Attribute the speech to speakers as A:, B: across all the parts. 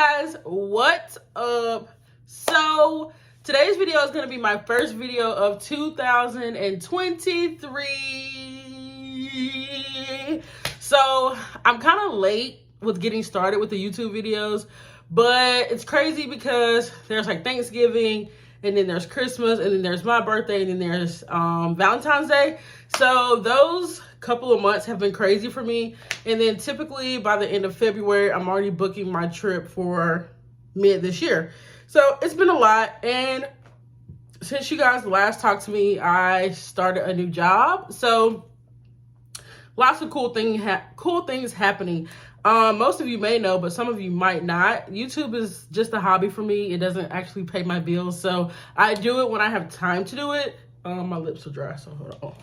A: guys, what's up? So today's video is going to be my first video of 2023. So I'm kind of late with getting started with the YouTube videos, but it's crazy because there's like Thanksgiving, and then there's Christmas, and then there's my birthday, and then there's Valentine's Day. So those couple of months have been crazy for me. And then typically by the end of February, I'm already booking my trip for mid this year. So it's been a lot. And since you guys last talked to me, I started a new job. So lots of cool things happening. Most of you may know, but some of you might not. YouTube is just a hobby for me. It doesn't actually pay my bills. So I do it when I have time to do it. My lips are dry, so hold on.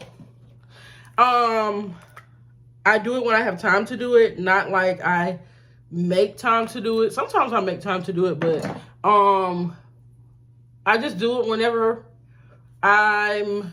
A: I do it when I have time to do it, not like I make time to do it. Sometimes I make time to do it, but I just do it whenever I've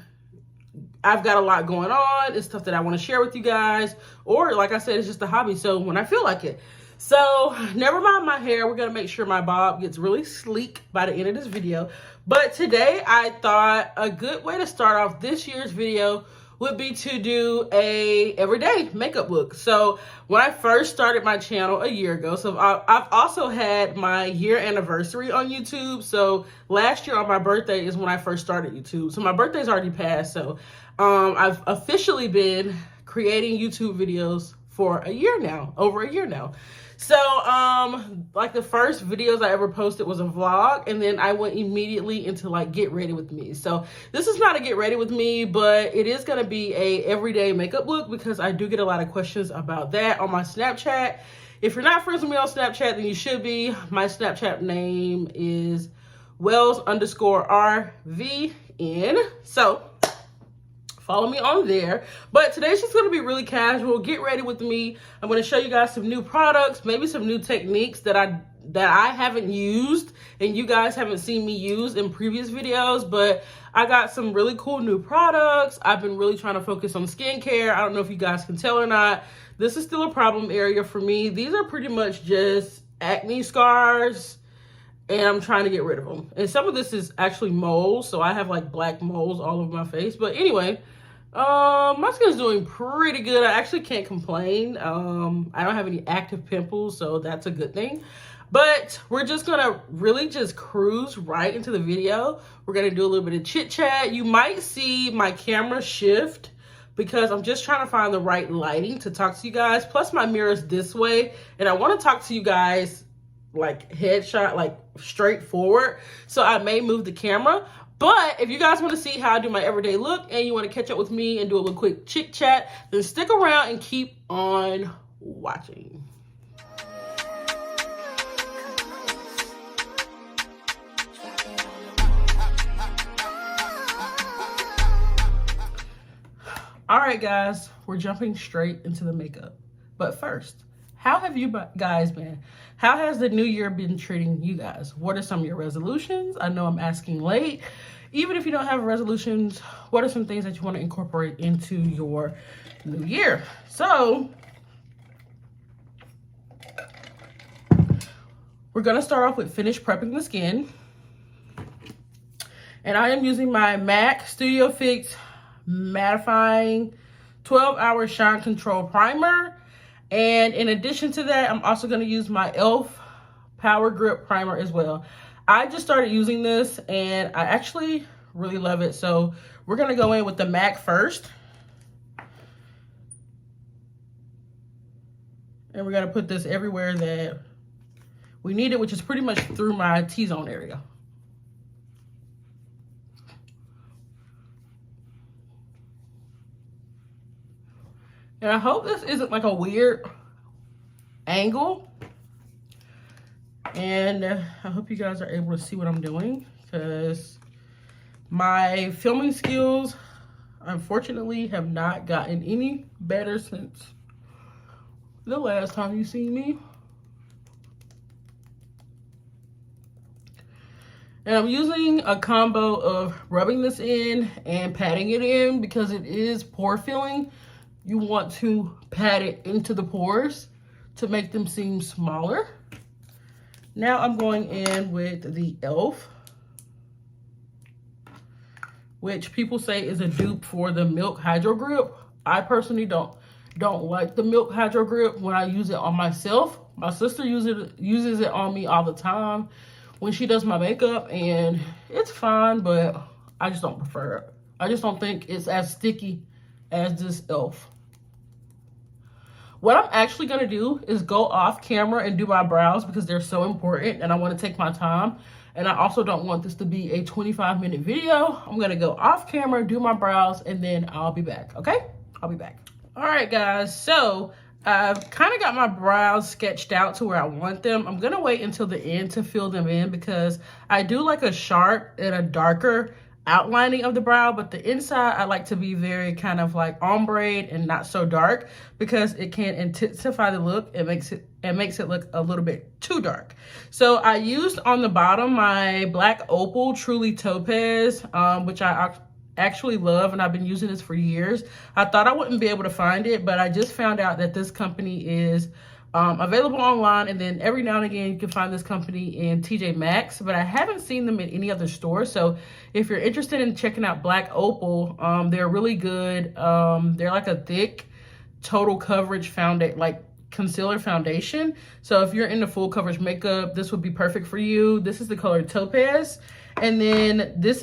A: got a lot going on. It's stuff that I want to share with you guys, or like I said, it's just a hobby. So when I feel like it. So never mind my hair. We're going to make sure my bob gets really sleek by the end of this video. But today I thought a good way to start off this year's video would be to do a everyday makeup look. So when I first started my channel a year ago, so I've also had my year anniversary on YouTube. So last year on my birthday is when I first started YouTube. So my birthday's already passed. So I've officially been creating YouTube videos for a year now, over a year now. So like the first videos I ever posted was a vlog, and then I went immediately into like get ready with me. So this is not a get ready with me, but it is going to be a everyday makeup look because I do get a lot of questions about that on my Snapchat. If you're not friends with me on Snapchat, then you should be. My Snapchat name is Wells_RVN. So follow me on there. But today's just going to be really casual. Get ready with me. I'm going to show you guys some new products, maybe some new techniques that I haven't used and you guys haven't seen me use in previous videos. But I got some really cool new products. I've been really trying to focus on skincare. I don't know if you guys can tell or not. This is still a problem area for me. These are pretty much just acne scars, and I'm trying to get rid of them. And some of this is actually moles, so I have like black moles all over my face. But anyway, my skin's doing pretty good. I actually can't complain. I don't have any active pimples, so that's a good thing. But we're just gonna really just cruise right into the video. We're gonna do a little bit of chit chat. You might see my camera shift because I'm just trying to find the right lighting to talk to you guys. Plus my mirror's this way, and I want to talk to you guys like headshot, like straight forward. So I may move the camera. But if you guys want to see how I do my everyday look and you want to catch up with me and do a little quick chit chat, then stick around and keep on watching. All right, guys, we're jumping straight into the makeup. But first, how have you guys been? How has the new year been treating you guys? What are some of your resolutions? I know I'm asking late. Even if you don't have resolutions, what are some things that you want to incorporate into your new year? So we're going to start off with finish prepping the skin. And I am using my MAC Studio Fix Mattifying 12-Hour Shine Control Primer. And in addition to that, I'm also going to use my e.l.f. Power Grip Primer as well. I just started using this and I actually really love it. So we're going to go in with the MAC first. And we're going to put this everywhere that we need it, which is pretty much through my T-zone area. And I hope this isn't like a weird angle. And I hope you guys are able to see what I'm doing, because my filming skills, unfortunately, have not gotten any better since the last time you seen me. And I'm using a combo of rubbing this in and patting it in because it is pore filling. You want to pat it into the pores to make them seem smaller. Now I'm going in with the e.l.f., which people say is a dupe for the Milk Hydro Grip. I personally don't like the Milk Hydro Grip when I use it on myself. My sister uses it on me all the time when she does my makeup, and it's fine, but I just don't prefer it. I just don't think it's as sticky as this e.l.f. What I'm actually gonna do is go off camera and do my brows because they're so important and I wanna take my time. And I also don't want this to be a 25-minute video. I'm gonna go off camera, do my brows, and then I'll be back, okay? I'll be back. All right, guys, so I've kind of got my brows sketched out to where I want them. I'm gonna wait until the end to fill them in because I do like a sharp and a darker outlining of the brow, but the inside I like to be very kind of like ombre and not so dark because it can intensify the look. It makes it look a little bit too dark. So I used on the bottom my BlkOpl Truly Topaz, which I actually love, and I've been using this for years. I thought I wouldn't be able to find it, but I just found out that this company is available online, and then every now and again you can find this company in TJ Maxx, but I haven't seen them in any other store. So if you're interested in checking out BlkOpl, they're really good. They're like a thick total coverage concealer foundation. So if you're into full coverage makeup, this would be perfect for you. This is the color Topaz. And then these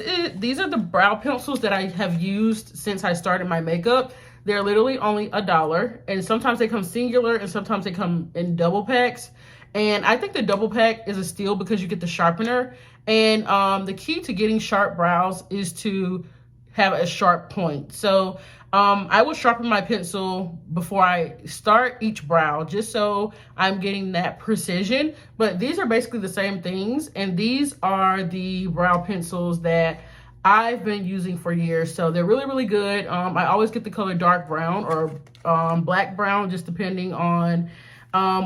A: are the brow pencils that I have used since I started my makeup. They're literally only $1, and sometimes they come singular and sometimes they come in double packs. And I think the double pack is a steal because you get the sharpener. And the key to getting sharp brows is to have a sharp point. So I will sharpen my pencil before I start each brow just so I'm getting that precision. But these are basically the same things, and these are the brow pencils that I've been using for years. So they're really, really good. I always get the color dark brown or black brown, just depending on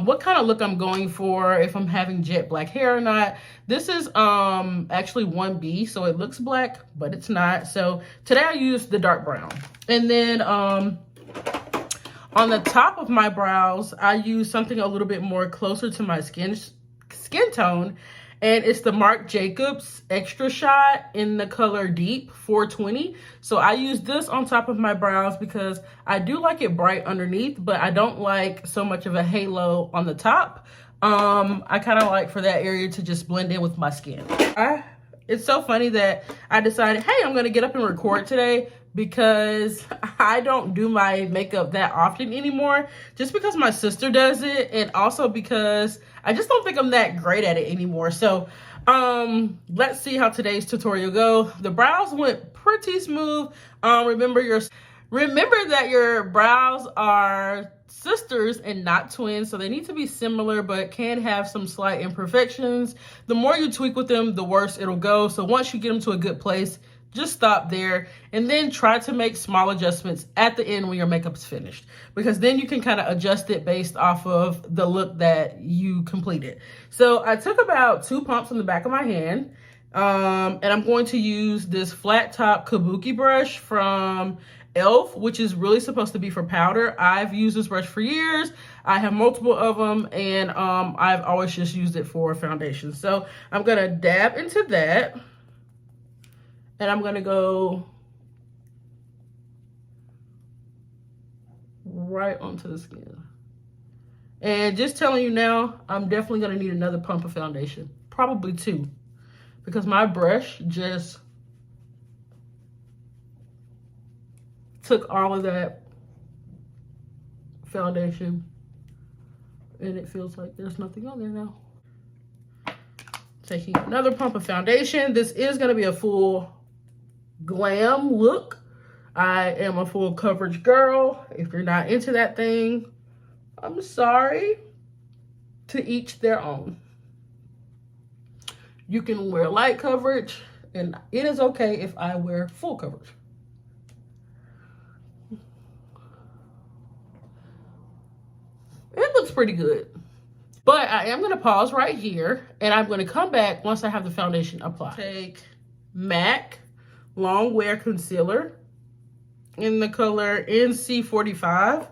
A: what kind of look I'm going for, if I'm having jet black hair or not. This is actually 1B, so it looks black, but it's not. So today I used the dark brown. And then on the top of my brows, I use something a little bit more closer to my skin tone. And it's the Marc Jacobs Extra Shot in the color Deep 420. So I use this on top of my brows because I do like it bright underneath, but I don't like so much of a halo on the top. I kind of like for that area to just blend in with my skin. It's so funny that I decided, hey, I'm gonna get up and record today because I don't do my makeup that often anymore, just because my sister does it, and also because I just don't think I'm that great at it anymore. So let's see how today's tutorial go. The brows went pretty smooth. Remember that your brows are sisters and not twins, so they need to be similar but can have some slight imperfections. The more you tweak with them, the worse it'll go. So once you get them to a good place, just stop there and then try to make small adjustments at the end when your makeup is finished, because then you can kind of adjust it based off of the look that you completed. So I took about 2 pumps on the back of my hand, and I'm going to use this flat top kabuki brush from e.l.f., which is really supposed to be for powder. I've used this brush for years. I have multiple of them, and I've always just used it for foundation. So I'm gonna dab into that, and I'm gonna go right onto the skin. And just telling you now, I'm definitely gonna need another pump of foundation, probably 2, because my brush just took all of that foundation and it feels like there's nothing on there now. Taking another pump of foundation. This is gonna be a full glam look. I am a full coverage girl. If you're not into that thing, I'm sorry. To each their own. You can wear light coverage, and it is okay if I wear full coverage. It looks pretty good. But I am gonna pause right here, and I'm gonna come back once I have the foundation applied. Take MAC Long Wear Concealer in the color NC45.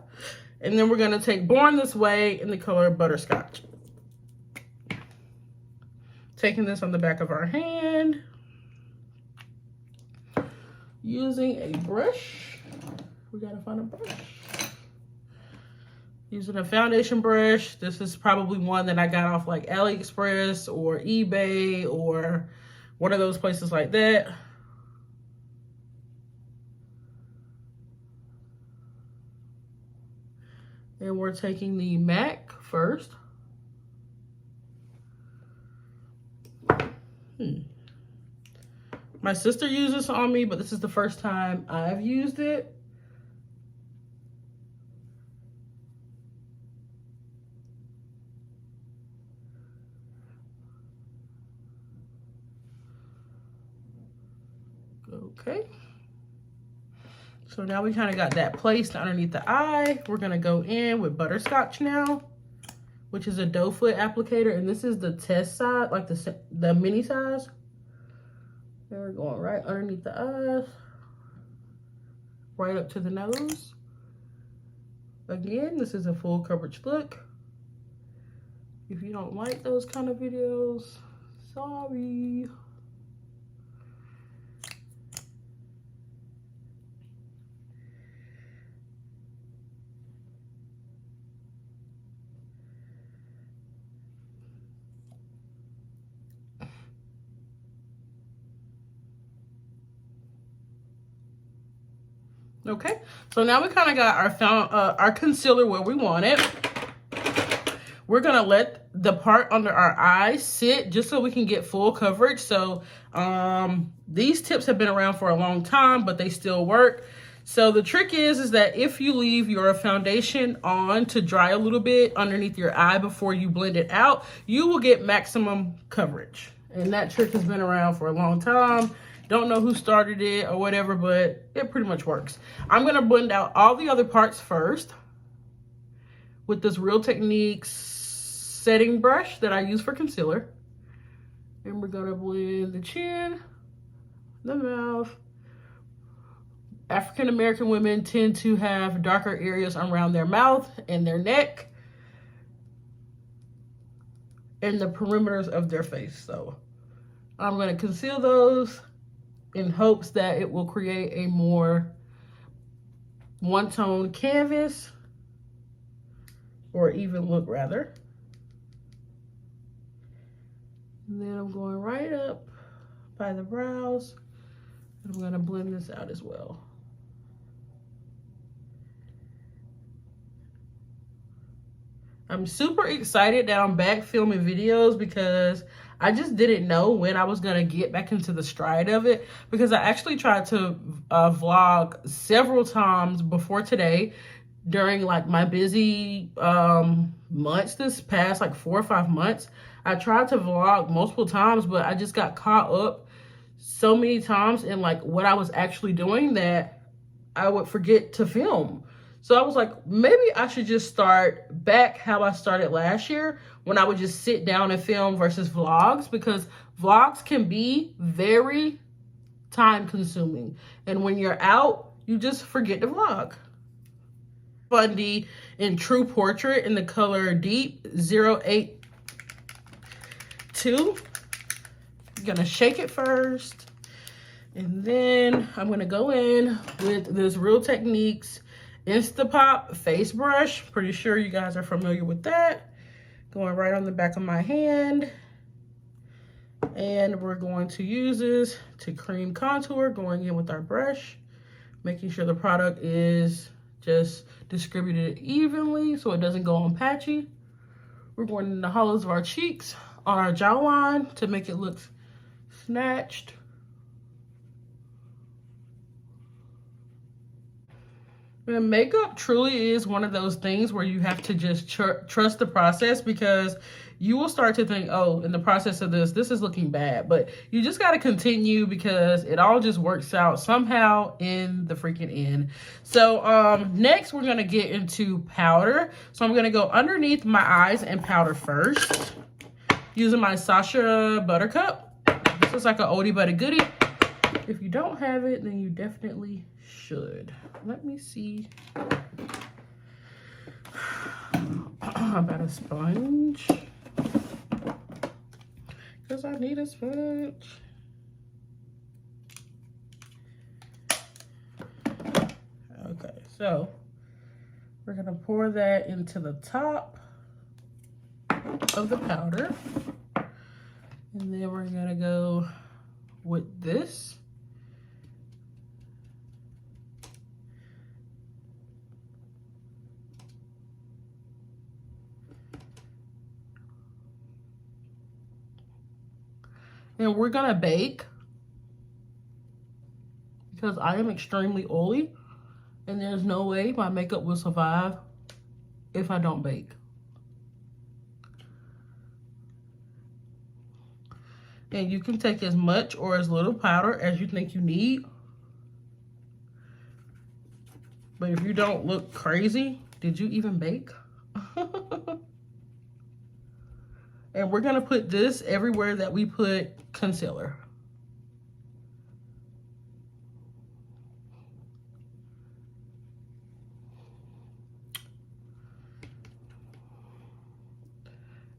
A: And then we're gonna take Born This Way in the color Butterscotch. taking this on the back of our hand, using a brush. We gotta find a brush. Using a foundation brush. This is probably one that I got off like AliExpress or eBay or one of those places like that. And we're taking the MAC first. My sister used this on me, but this is the first time I've used it. Okay. So now we kind of got that placed underneath the eye. We're gonna go in with Butterscotch now, which is a doe foot applicator, and this is the test size, like the mini size. And we're going right underneath the eyes, right up to the nose. Again, this is a full coverage look. If you don't like those kind of videos, sorry. Okay, so now we kind of got our concealer where we want it. We're gonna let the part under our eyes sit just so we can get full coverage. So these tips have been around for a long time, but they still work. So the trick is that if you leave your foundation on to dry a little bit underneath your eye before you blend it out, you will get maximum coverage. And that trick has been around for a long time. Don't know who started it or whatever, but it pretty much works. I'm gonna blend out all the other parts first with this Real Techniques setting brush that I use for concealer. And we're gonna blend the chin, the mouth. African American women tend to have darker areas around their mouth and their neck and the perimeters of their face. So I'm gonna conceal those in hopes that it will create a more one-tone canvas, or even look rather. And then I'm going right up by the brows, and I'm gonna blend this out as well. I'm super excited that I'm back filming videos because I just didn't know when I was gonna get back into the stride of it, because I actually tried to vlog several times before today during like my busy months, this past like 4 or 5 months. I tried to vlog multiple times, but I just got caught up so many times in like what I was actually doing that I would forget to film. So I was like, maybe I should just start back how I started last year, when I would just sit down and film versus vlogs, because vlogs can be very time consuming. And when you're out, you just forget to vlog. Fenty in True Portrait in the color Deep 082. I'm gonna shake it first. And then I'm gonna go in with this Real Techniques Instapop face brush. Pretty sure you guys are familiar with that. Going right on the back of my hand. And we're going to use this to cream contour, going in with our brush, making sure the product is just distributed evenly so it doesn't go on patchy. We're going in the hollows of our cheeks, on our jawline to make it look snatched. And makeup truly is one of those things where you have to just trust the process, because you will start to think, oh, in the process of this is looking bad. But you just got to continue, because it all just works out somehow in the freaking end. So next we're going to get into powder. So I'm going to go underneath my eyes and powder first, using my Sascha Buttercup. This is like an oldie but a goodie. If you don't have it, then you definitely should. Let me see about a sponge, because because I need a sponge. Okay, so we're gonna pour that into the top of the powder. And then we're gonna go with this. And we're gonna bake because I am extremely oily and there's no way my makeup will survive if I don't bake. And you can take as much or as little powder as you think you need. But if you don't look crazy, did you even bake? And we're gonna put this everywhere that we put concealer.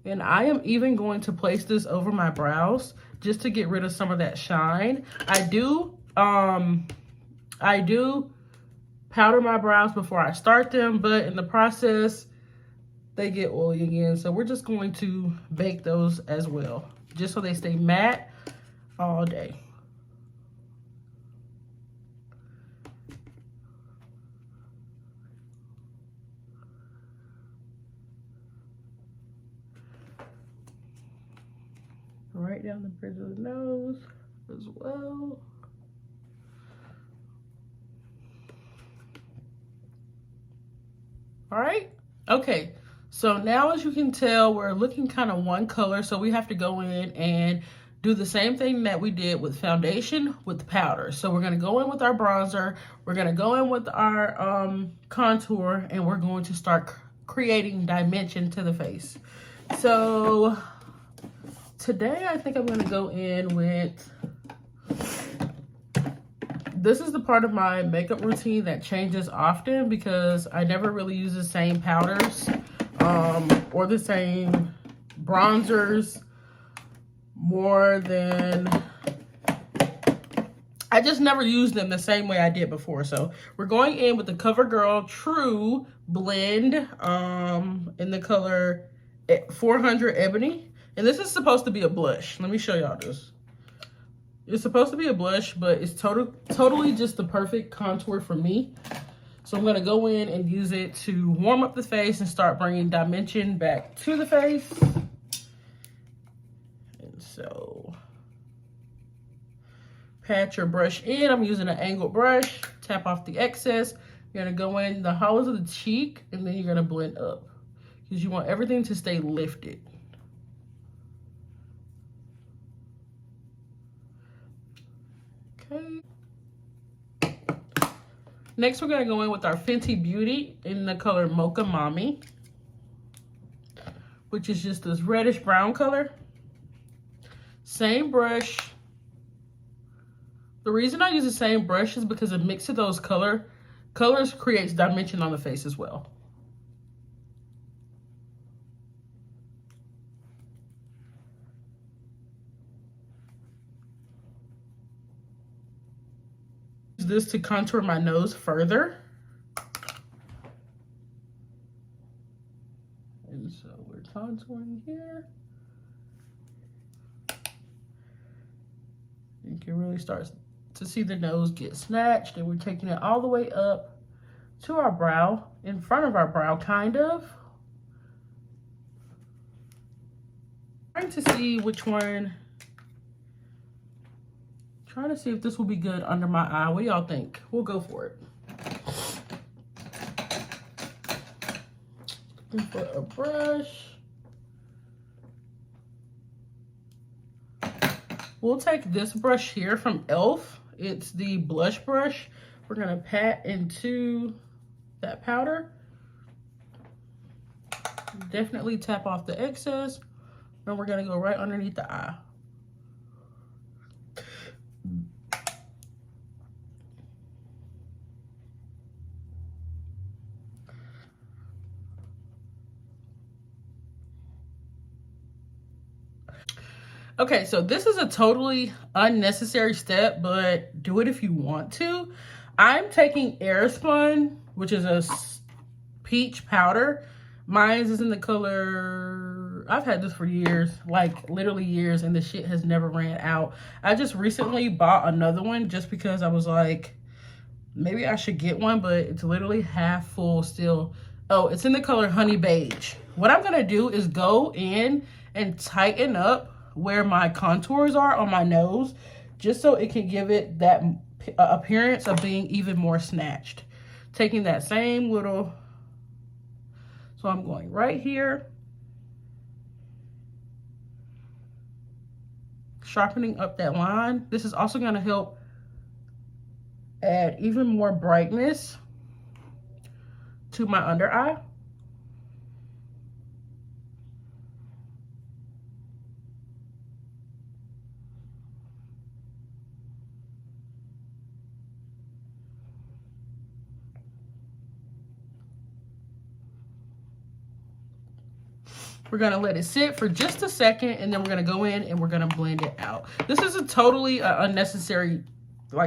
A: And I am even going to place this over my brows just to get rid of some of that shine. I do powder my brows before I start them, but in the process, they get oily again. So we're just going to bake those as well, just so they stay matte all day. Right down the bridge of the nose as well. All right, okay. So now, as you can tell, we're looking kind of one color, so we have to go in and do the same thing that we did with foundation with powder. So we're gonna go in with our bronzer, we're gonna go in with our contour, and we're going to start creating dimension to the face. So today, I think I'm gonna go in with, this is the part of my makeup routine that changes often because I never really use the same powders or the same bronzers more than, I just never use them the same way I did before. So we're going in with the Covergirl True Blend in the color 400 Ebony. And this is supposed to be a blush. Let me show y'all this. It's supposed to be a blush, but it's totally just the perfect contour for me. So I'm gonna go in and use it to warm up the face and start bringing dimension back to the face. And so, pat your brush in. I'm using an angled brush. Tap off the excess. You're gonna go in the hollows of the cheek, and then you're gonna blend up because you want everything to stay lifted. Okay. Next, we're gonna go in with our Fenty Beauty in the color Mocha Mami, which is just this reddish brown color. Same brush. The reason I use the same brush is because a mix of those colors creates dimension on the face as well. This to contour my nose further. And so we're contouring here. You can really start to see the nose get snatched, and we're taking it all the way up to our brow, in front of our brow, kind of. Trying to see which one. Trying to see if this will be good under my eye. What do y'all think? We'll go for it. Looking for a brush. We'll take this brush here from e.l.f. It's the blush brush. We're gonna pat into that powder. Definitely tap off the excess. And we're gonna go right underneath the eye. Okay, so this is a totally unnecessary step, but do it if you want to. I'm taking Airspun, which is a peach powder. Mine is in the color, I've had this for years, like literally years, and the shit has never ran out. I just recently bought another one just because I was like, maybe I should get one, but it's literally half full still. Oh, it's in the color Honey Beige. What I'm gonna do is go in and tighten up where my contours are on my nose, just so it can give it that appearance of being even more snatched. Taking that same little, so I'm going right here, sharpening up that line. This is also gonna help add even more brightness to my under eye. We're gonna let it sit for just a second, and then we're gonna go in and we're gonna blend it out. This is a totally unnecessary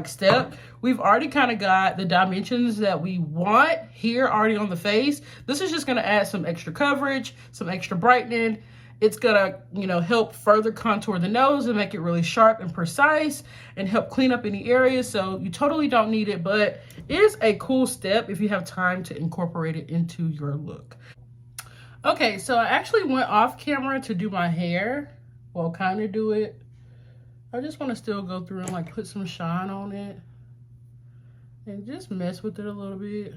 A: step. We've already kind of got the dimensions that we want here already on the face. This is just gonna add some extra coverage, some extra brightening. It's gonna, you know, help further contour the nose and make it really sharp and precise and help clean up any areas. So you totally don't need it, but it is a cool step if you have time to incorporate it into your look. Okay, so I actually went off camera to do my hair. Well, kind of do it. I just want to still go through and like put some shine on it and just mess with it a little bit.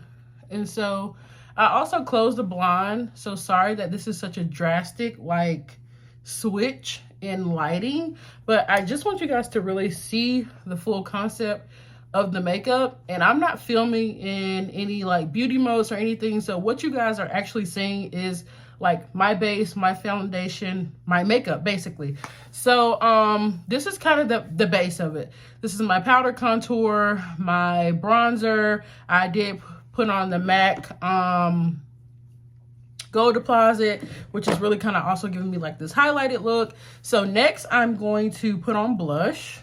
A: And so I also closed the blind. So sorry that this is such a drastic like switch in lighting, but I just want you guys to really see the full concept of the makeup. And I'm not filming in any like beauty modes or anything, so what you guys are actually seeing is like my base, my foundation, my makeup basically. So this is kind of the base of it. This is my powder contour, my bronzer. I did put on the MAC Gold Deposit, which is really kind of also giving me like this highlighted look. So next I'm going to put on blush.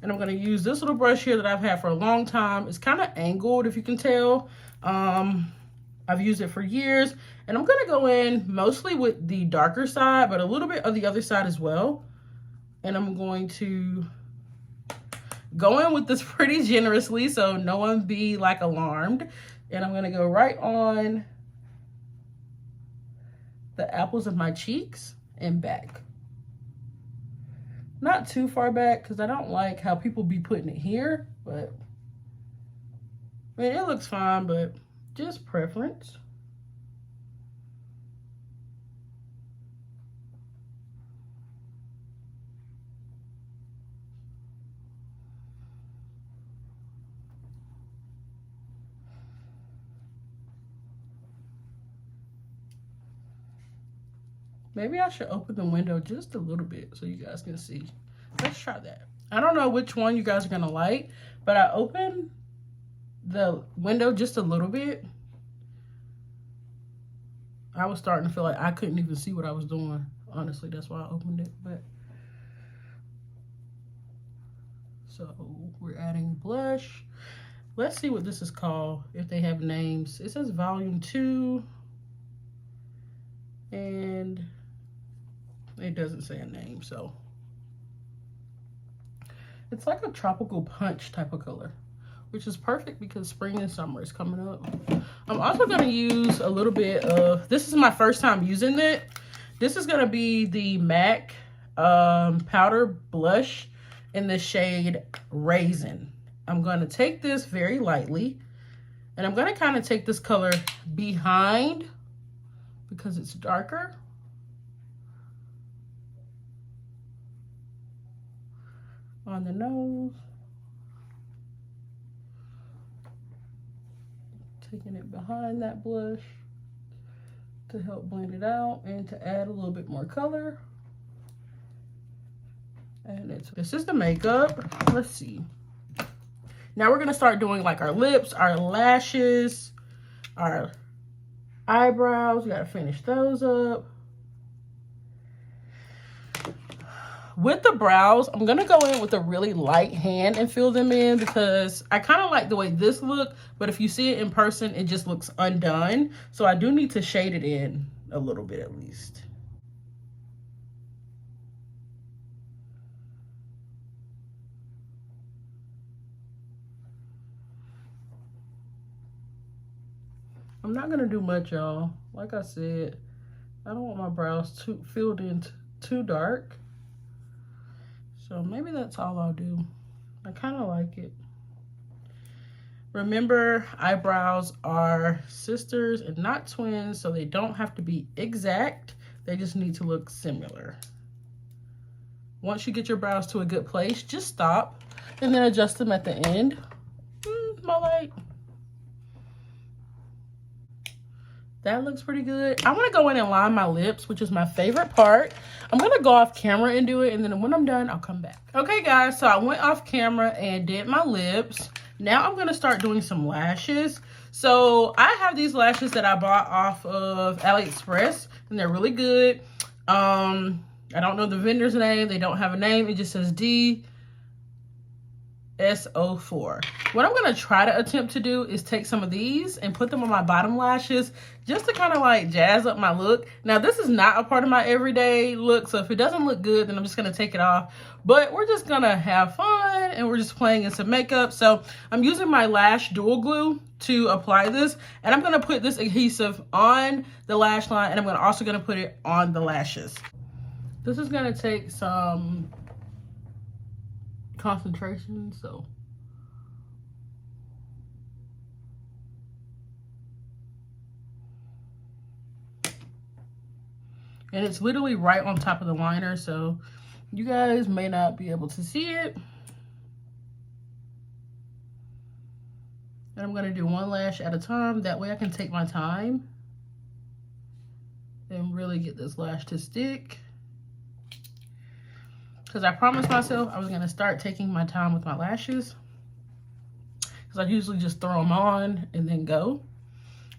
A: And I'm going to use this little brush here that I've had for a long time. It's kind of angled, if you can tell. I've used it for years. And I'm going to go in mostly with the darker side, but a little bit of the other side as well. And I'm going to go in with this pretty generously so no one be like alarmed. And I'm going to go right on the apples of my cheeks and back. Not too far back because I don't like how people be putting it here, but I mean, it looks fine, but just preference. Maybe I should open the window just a little bit so you guys can see. Let's try that. I don't know which one you guys are gonna like, but I opened the window just a little bit. I was starting to feel like I couldn't even see what I was doing. Honestly, that's why I opened it. But so we're adding blush. Let's see what this is called, if they have names. It says volume 2. And it doesn't say a name, so it's like a tropical punch type of color, which is perfect because spring and summer is coming up. I'm also going to use a little bit of, this is my first time using it. This is going to be the MAC powder blush in the shade Razin. I'm going to take this very lightly, and I'm going to kind of take this color behind because it's darker. On the nose. Taking it behind that blush to help blend it out and to add a little bit more color. And this is the makeup. Let's see. Now we're gonna start doing like our lips, our lashes, our eyebrows. We gotta finish those up. With the brows, I'm gonna go in with a really light hand and fill them in because I kind of like the way this look, but if you see it in person, it just looks undone. So I do need to shade it in a little bit at least. I'm not gonna do much, y'all. Like I said, I don't want my brows too filled in too dark. So maybe that's all I'll do. I kind of like it. Remember, eyebrows are sisters and not twins, so they don't have to be exact. They just need to look similar. Once you get your brows to a good place, just stop and then adjust them at the end. My light. That looks pretty good. I want to go in and line my lips, which is my favorite part. I'm going to go off camera and do it, and then when I'm done, I'll come back. Okay, guys, so I went off camera and did my lips. Now I'm going to start doing some lashes. So I have these lashes that I bought off of AliExpress, and they're really good. I don't know the vendor's name. They don't have a name. It just says DSO4. What I'm going to try to attempt to do is take some of these and put them on my bottom lashes just to kind of like jazz up my look. Now, this is not a part of my everyday look, so if it doesn't look good, then I'm just going to take it off. But we're just going to have fun and we're just playing in some makeup. So I'm using my lash dual glue to apply this, and I'm going to put this adhesive on the lash line, and I'm also going to put it on the lashes. This is going to take some concentration, so and it's literally right on top of the liner, so you guys may not be able to see it. And I'm going to do one lash at a time, that way I can take my time and really get this lash to stick. Because I promised myself I was going to start taking my time with my lashes. Because I usually just throw them on and then go.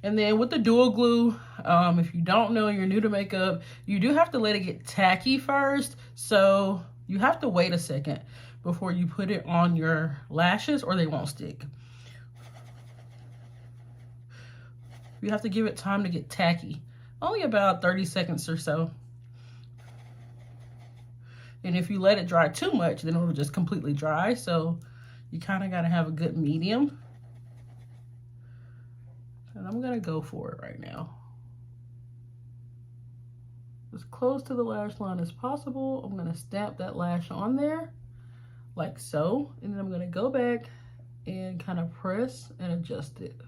A: And then with the dual glue, if you don't know, you're new to makeup, you do have to let it get tacky first. So you have to wait a second before you put it on your lashes or they won't stick. You have to give it time to get tacky. Only about 30 seconds or so. And if you let it dry too much, then it'll just completely dry. So you kind of got to have a good medium. And I'm going to go for it right now. As close to the lash line as possible. I'm going to stamp that lash on there like so. And then I'm going to go back and kind of press and adjust it.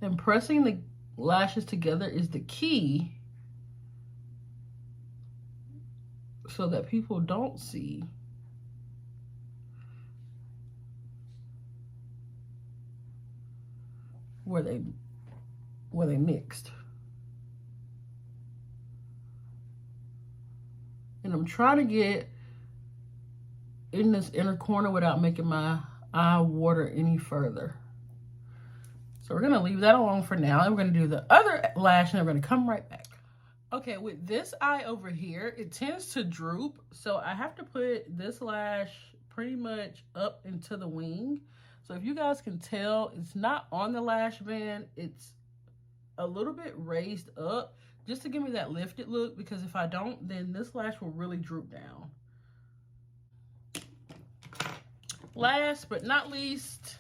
A: And pressing the lashes together is the key so that people don't see where they mixed. And I'm trying to get in this inner corner without making my eye water any further. So we're gonna leave that alone for now, and we're gonna do the other lash, and we're gonna come right back. Okay, with this eye over here, it tends to droop, so I have to put this lash pretty much up into the wing. So if you guys can tell, it's not on the lash band, it's a little bit raised up, just to give me that lifted look, because if I don't, then this lash will really droop down. Last but not least,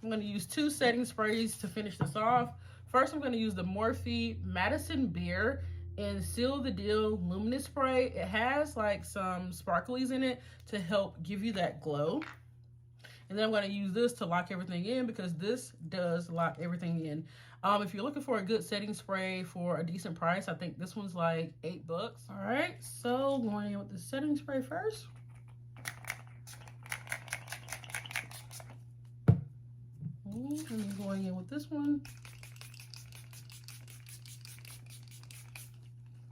A: I'm going to use 2 setting sprays to finish this off. First, I'm going to use the Morphe Madison Beer and Seal the Deal Luminous Spray. It has like some sparklies in it to help give you that glow. And then I'm going to use this to lock everything in, because this does lock everything in. If you're looking for a good setting spray for a decent price, I think this one's like $8. All right, so going in with the setting spray first. And then going in with this one.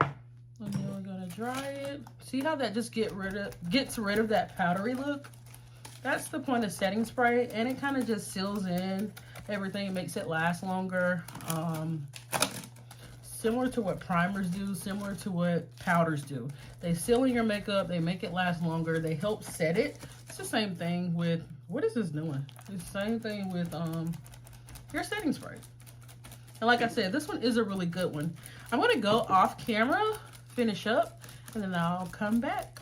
A: And then we're gonna dry it. See how that just gets rid of that powdery look? That's the point of setting spray, and it kind of just seals in everything, makes it last longer. similar to what primers do, similar to what powders do. They seal in your makeup, they make it last longer, they help set it. It's the same thing with, what is this doing? It's the same thing with your setting spray. And like I said, this one is a really good one. I'm gonna go off camera, finish up, and then I'll come back.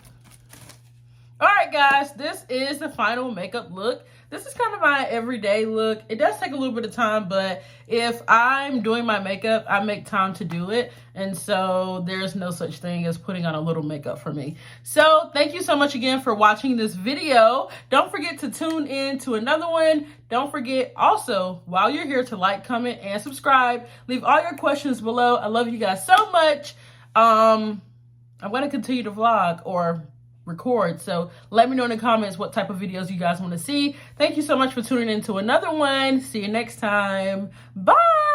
A: All right, guys, this is the final makeup look. This is kind of my everyday look. It does take a little bit of time, but if I'm doing my makeup, I make time to do it. And so there's no such thing as putting on a little makeup for me. So thank you so much again for watching this video. Don't forget to tune in to another one. Don't forget also, while you're here, to like, comment, and subscribe. Leave all your questions below. I love you guys so much. I'm going to continue to vlog or record, so let me know in the comments what type of videos you guys want to see. Thank you so much for tuning in to another one. See you next time. Bye.